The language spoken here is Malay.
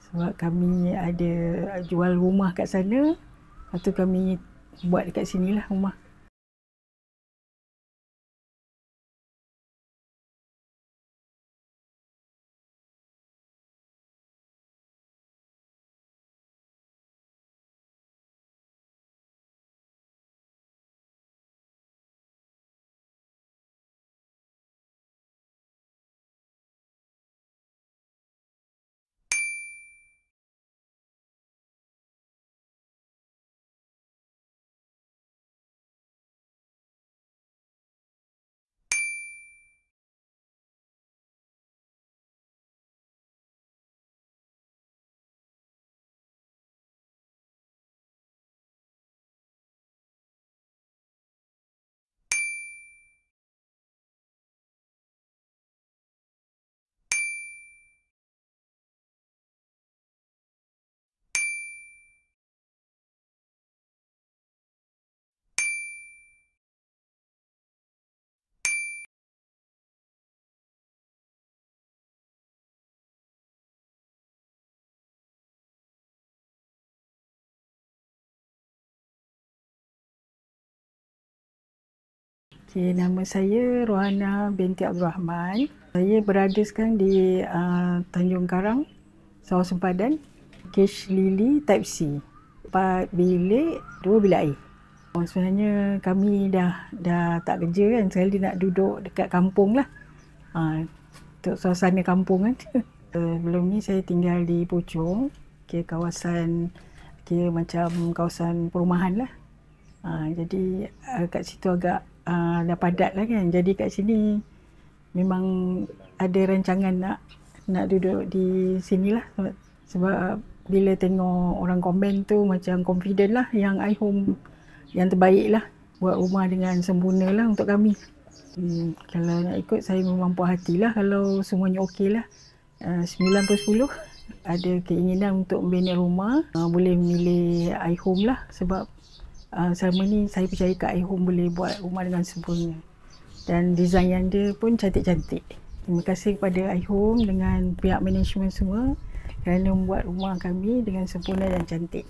Sebab kami ada jual rumah kat sana, lepas tu kami buat dekat sini lah rumah. Okay, nama saya Rohana binti Abdul Rahman. Saya berada sekarang di Tanjung Karang, Sawah Sempadan. Cage Lily Type C. 4 bilik, 2 bilik air. Sebenarnya kami dah tak kerja kan, sekali nak duduk dekat kampung lah. Untuk suasana kampung kan. Sebelum ni saya tinggal di Puchong, kawasan macam kawasan perumahan lah. Jadi kat situ agak dah padat lah kan. Jadi kat sini memang ada rancangan nak duduk di sini lah. Sebab bila tengok orang komen tu macam confident lah yang iHome yang terbaik lah. Buat rumah dengan sempurna lah untuk kami. Kalau nak ikut saya memang puas hati lah kalau semuanya okey lah. 9/10 ada keinginan untuk membina rumah. Boleh memilih iHome lah sebab selama ni saya percaya kat iHome boleh buat rumah dengan sempurna. Dan design yang dia pun cantik-cantik. Terima kasih kepada iHome dengan pihak management semua kerana membuat rumah kami dengan sempurna dan cantik.